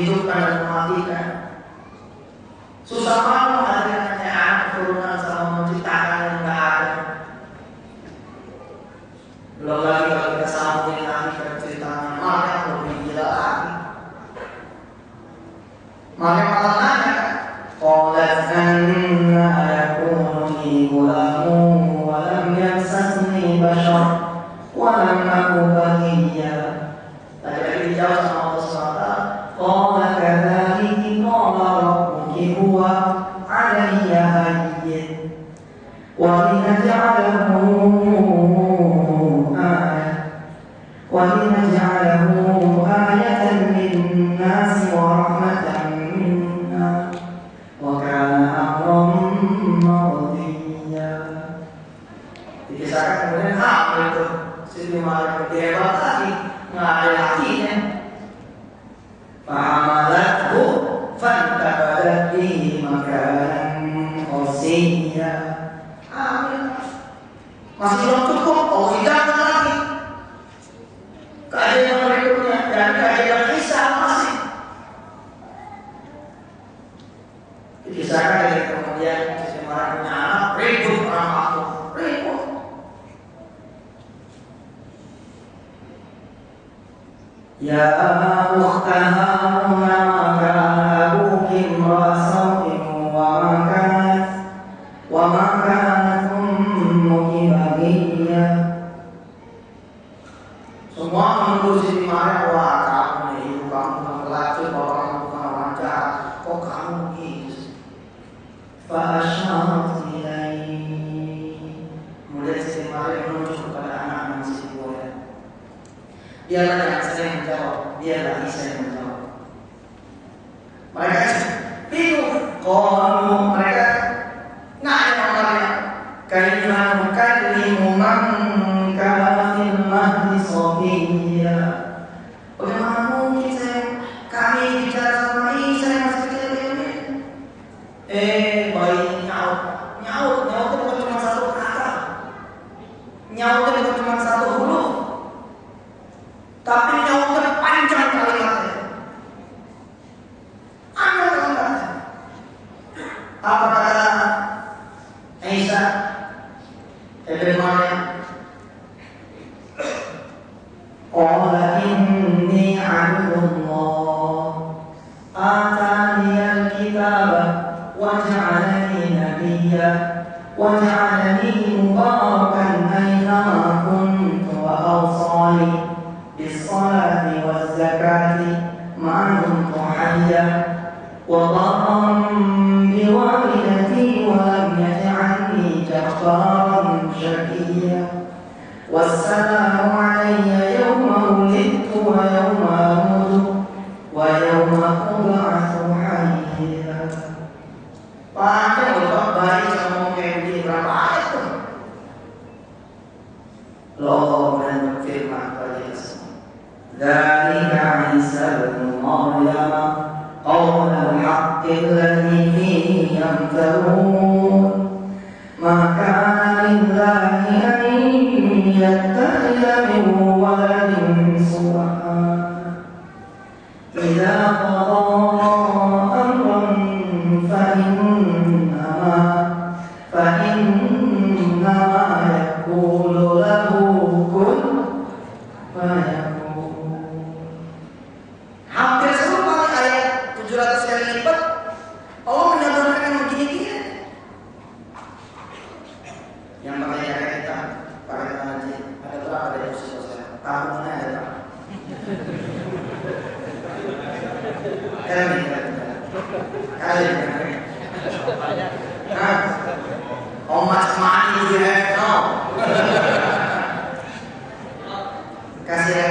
menghidupkan dan mematikan. Susah banget adanya anak keturunan sama menciptakan yang nggak ada. Belum lagi kalau kita sambungin lagi ke ceritanya Maryam lebih gila lagi. Maryam malah nanya, qalat anna yakunu li ghulamun wa lam yamsasni bashar wa lam aku baghiyya. Tadi dijawab sama Allah SWT, qala kadzalika qala rabbuki huwa 'alayya hayyin wa linaj'alahu ayatan lin-nasi wa rahmatan minna wa kana amran maqdiya. Dikisahkan kemudian hamil itu Siti Maryam hebat lagi, nggak ada lakinya. Fahamalathu fantabadat bihi makanan qasiyya. Hamil masih belum cukup, oh hidupkan lagi keadaan yang berikutnya dan keadaan Isa masih dikisahkan dari kemudian Siti Maryam punya anak, ribut orang aku, ribut. Ya ukhta Harun ma kana abuki imra'a sawin wa ma kanat ummuki baghiyya. Semua menuduh Siti Maryam, wah kamu nih, ibu kamu bukan pelacur, bapak kamu bukan orang jahat, kok kamu gitu. Fa'asyarat ilaihi. Kemudian Siti Maryam menunjuk kepada anak-anak masih boleh. Biarlah yang saya menjawab, biarlah Isa yang menjawab. Mereka bingung, kalau mereka nanya Maryam, kaifa nukallimu man kana fil mahdi sabiyya. Bagaimana mungkin kami bicara sama Isa yang masih kecil ini? Bayi nyaut itu bukan cuma satu kata, nyaut itu bukan cuma satu huruf, tapi nyautnya panjang kalimatnya. Apa kalimatnya? Apa kata Isa ibn Maryam? Qala inni 'abdullah ataniyal kitaba wa ja'alani nabiyya wa ja'alani mubarakan aynama kuntu wa awsani bis-salati waz-zakati ma dumtu hayya wa barran biwalidati wa lam yaj'alni jabbaran shaqiyya. Wassalamu alayya yawma wulidtu wa yawma amutu wa yawma ub'atsu hayya. Panjang loh bayi sama kayak begini, berapa ayat tuh? Allah berfirman kepada kita semua, dzalika Isa ibn Maryam qaulul haqqi alladzi fihi yamtarun. Maka lillahi an yattakhidha min waladin subhanahu idza qada amran fa innama yaqulu lahu kun fayakun. Hampir serupa ayat 700 kali lipat Allah menyebutkan yang begini-gini. Yang makanya kita pakai ngaji ada berapa dari usia tahunnya ada berapa? Kali how much money you have now? Kasih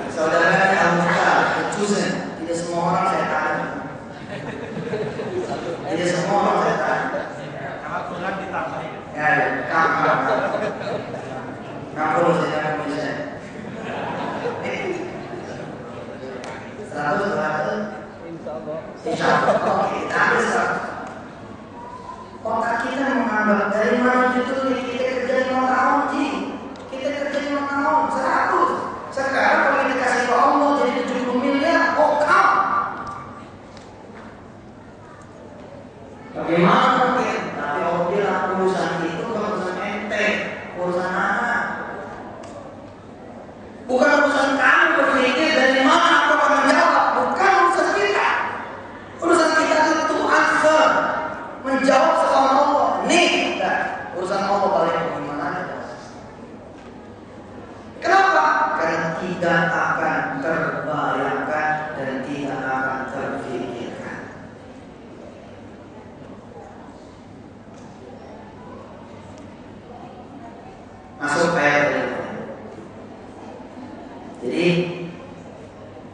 saudara Al-Mukhtar, chosen. Tidak semua orang saya tahu. Tidak semua orang saya tahu. Karena Tuhan ditambahin. Ya, kamu saya bisa. 100. Insya Allah kita bisa. Otak kita menganggap dari mana itu kita kerja 5 tahun, Ji. Kita kerja 5 tahun, 100. Sekarang Bukan urusan kamu berpikir dari mana aku akan menjawab. Bukan urusan kita. Urusan kita itu answer, menjawab soal Allah. Nih, urusan Allah balik bagaimana aja. Kenapa? Karena tidak akan terbayangkan dan tidak akan terpikirkan. Masuk ayat berikutnya. Jadi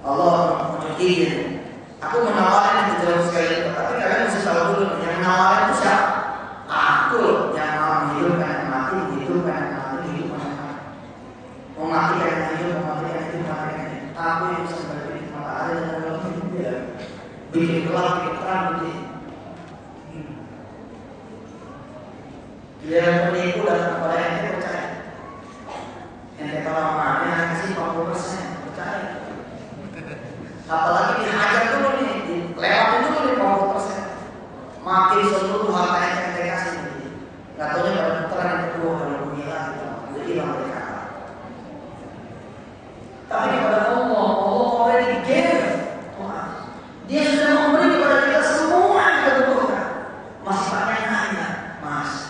Allah menunjukin, aku menawarkan itu jauh sekali, tapi kalian mesti tahu dulu yang menawarkan itu siapa? Aku yang mau menghidupkan yang mati, menghidupkan yang mati, menghidupkan yang mati. Mematikan yang hidup, mematikan yang hidup, mematikan yang hidup. Aku yang bisa berbeda mata ada dan dalam hidup dia. Bikin gelap, bikin terang, bikin. Dia penipu datang kepada yang percaya. Yang kalau mamanya kasih 40% percaya. Apalagi dihajar dulu nih, dilewatin dulu nih 40%. Makin seluruh harta yang kita kasih nih. Gak taunya pada putaran yang kedua kalau dunia gitu. Jadi hilang dari kata. Tapi kepada Allah already gave. Dia sudah memberi kepada kita semua yang kita butuhkan. Masih pakai nanya, Mas.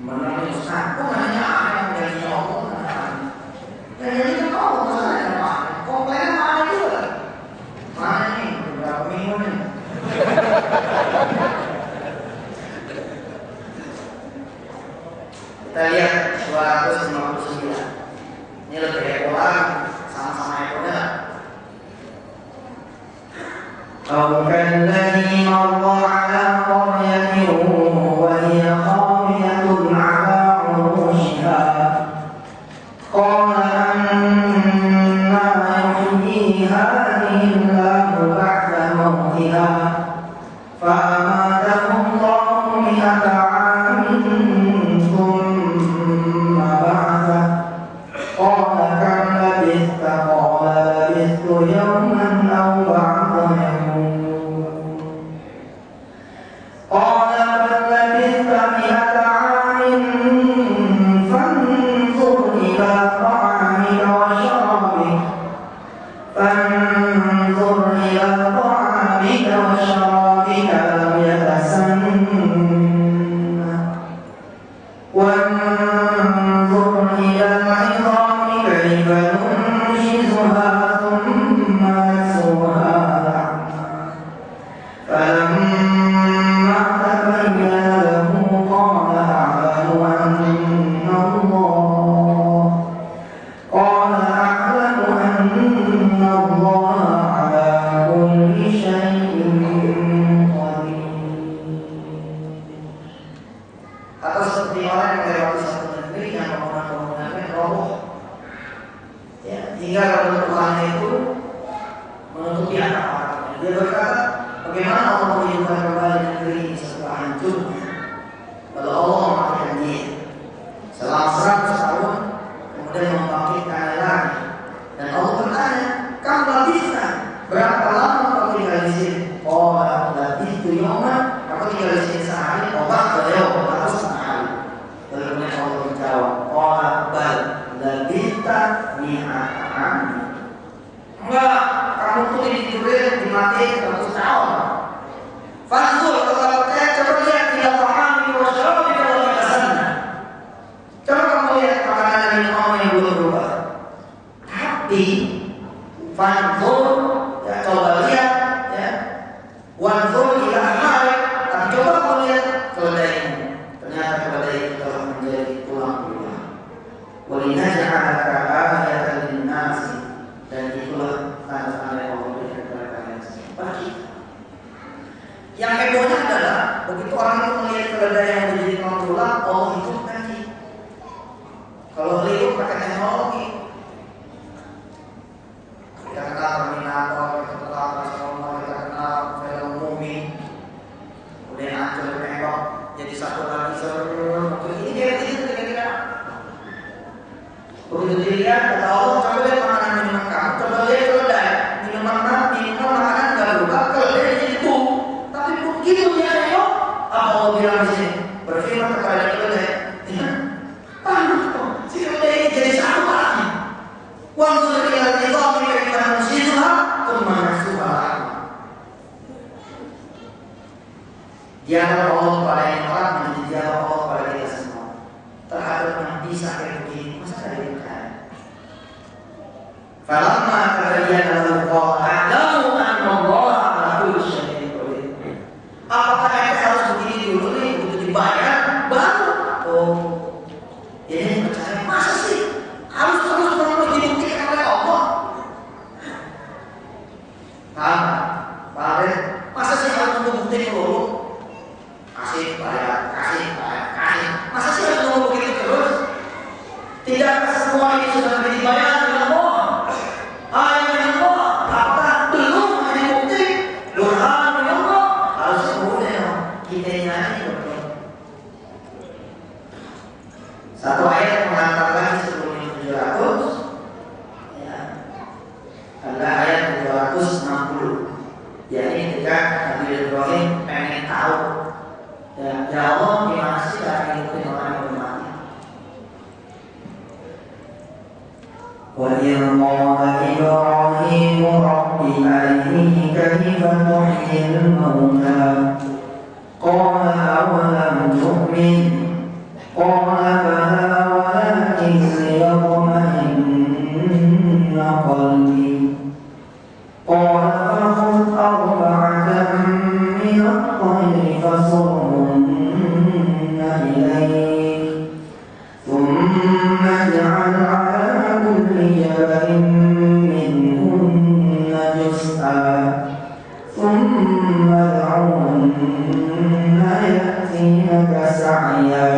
Menurut Ustaz, kok nanya apa yang dari Allah? Yang jadi kan Allah, masalah yang mana? Komplainnya mana juga? Mana nih? Berapa minggu nih? Kita lihat 259. Ini lebih ekolah, sama-sama ekolah. أو كالذي مر على قرية وهي خاوية على عروشها قال أنى يحيي هذه الله بعد موتها فأماته الله 100 عام ثم بعثه قال كم لبثت قال لبثت يوما أو بعض يوم قال بل لبثت 100 عام فانظر إلى طعامك وشرابك لم يتسنه وانظر إلى العظام كيف ننشزها ثم نكسوها لحما فلما تبين له قال أعلم أن الله على كل شيء قدير. Atau seperti orang yang melewati satu negeri yang bangunan-bangunannya roboh, ya, hingga runtuhannya itu menutupi atap-atapnya. Dia berkata, bagaimana Allah menghidupkan kembali negeri ini setelah hancurnya? Lalu Allah mematikan dia selama 100 tahun, kemudian membangkitkan lagi. Dan Allah bertanya, kamu labisna berapa lama kamu tinggal di sini? Oh, labistu yawman, kamu tinggal di sini sehari. Oh, ba'da atau setengah hari. Lalu kemudian Allah menjawab, oh, bal labista mi'ata ami. Enggak, kamu tuh ditidurin, dimatiin 100 tahun. Fanzur, kalau percaya, coba lihat tidak paham di wasyarakat di dalam sana. Coba kamu lihat makanan dan minuman yang belum berubah. Tapi fanzur, ya, coba lihat, ya, wanzur ila hari. Tapi coba kamu lihat keledainya. Ternyata keledai itu telah menjadi tulang-tulang. Walinaj'alaka ayatan lin-nasi, dan itulah tanda-tanda yang Allah berikan kepada kalian semua. Yang hebohnya adalah begitu orang itu melihat keledai yang menjadi tulang-tulang, Allah hidupkan dia. Kalau hidup pakai teknologi, kita kenal Terminator, kita kenal Transformer, kita kenal film Mumi, kemudian hancur tembok jadi satu lagi seru. Ini dia kira-kira. Begitu dilihat, kata Allah, coba lihat makanan minuman kamu, coba lihat keledai, minuman makanan nggak berubah, keledai jadi itu. Tapi begitu dia tengok, apa Allah bilang di sini? Berfirman kepada keledai, bisa kayak begini, masa ada yang percaya? Falamma tabayyana lahu qala a'lamu anna Allah ala kulli syai'in qadir. Apakah kita harus begini dulu nih untuk dibayar baru? Oh, ini percaya. Masa sih harus terus dibuktikan oleh Allah? Paham? Masa sih harus membuktikan dulu? Kasih bayar. Masa sih harus nunggu begitu terus? Tidakkah semua ini sudah dibayar dengan Allah? Dengan Allah. Apakah belum ada bukti? Burhan dengan Allah. Harus kemudian kita nyanyi betul. Satu ayat mengatakan sebelum 700, ya, adalah ayat 260. Jadi ketika Nabi Ibrahim pengen tahu, ya Allah gimana sih cara ngikutin orang yang mati? وَإِذْ قَالَ إِبْرَاهِيمُ رَبِّ أَرِنِي كَيْفَ تُحْيِي الْمَوْتَى قَالَ أَوَلَمْ تُؤْمِنْ قَالَ بَلَى وَلَكِنْ لِيَطْمَئِنَّ قَلْبِي قَالَ فَخُذْ أَرْبَعَةً مِنَ الطَّيْرِ فَصُرْهُنَّ إِلَيْكَ ثُمَّ اجْعَلْ عَلَى كُلِّ جَبَلٍ مِّنْهُنَّ جُزْءًا ثُمَّ ادْعُهُنَّ يَأْتِينَكَ سَعْيًا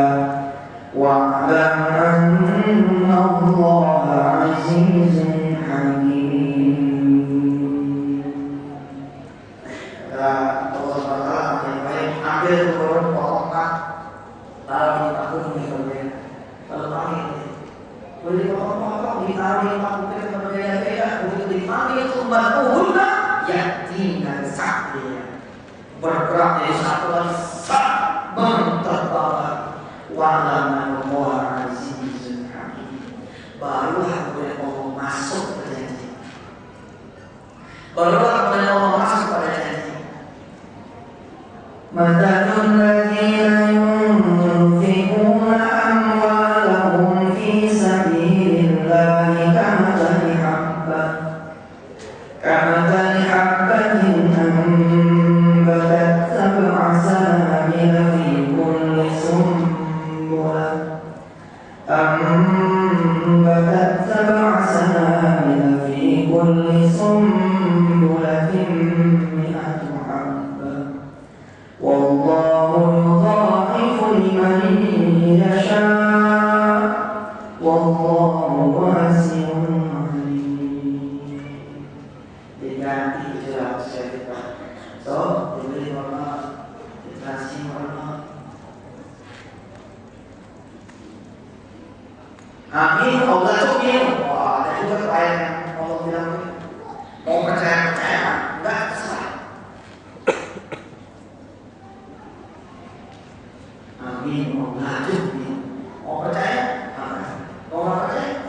وَاعْلَمْ أَنَّ اللَّهَ عَزِيزٌ حَكِيمٌ. Ambil turun potongkan lalu aku mencoba kalau kami boleh potong ditaruh masukin berbeda-beda begitu dipanggil sumber uhulna ya tinggal sakit bergerak dari satu lagi sak menterbang walaman Allah azizun hakim. Baru boleh ngomong masuk ke janji, baru boleh ngomong masuk pada janji. مثل الذين ينفقون أموالهم في سبيل الله كمثل حبة أنبتت 7 سنابل في كل سنبلة 100 حبة والله يضاعف لمن يشاء والله واسع عليم. Diganti jelas cerita. So, diberi hormat, dikasih hormat. Amin. Allah itu minum. Wah, ada juga ayat yang Allah bilang mau percaya enggak terserah. Amin. Allah itu minum. Mau percaya? Mau percaya?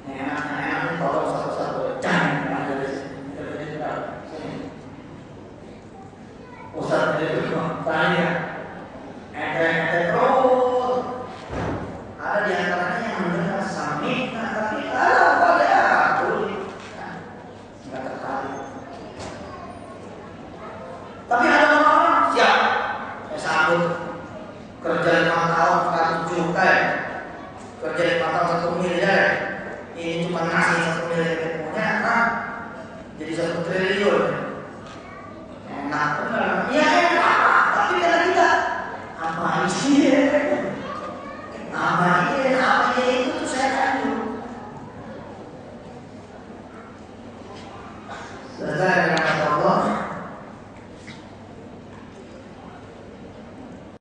Enak kalau satu-satu jangan ada di sini. Ustaz itu tanya. Ada di antaranya yang mendengar sami, tapi pada tulis nggak tertarik. Tapi ada orang siap, sambut kerja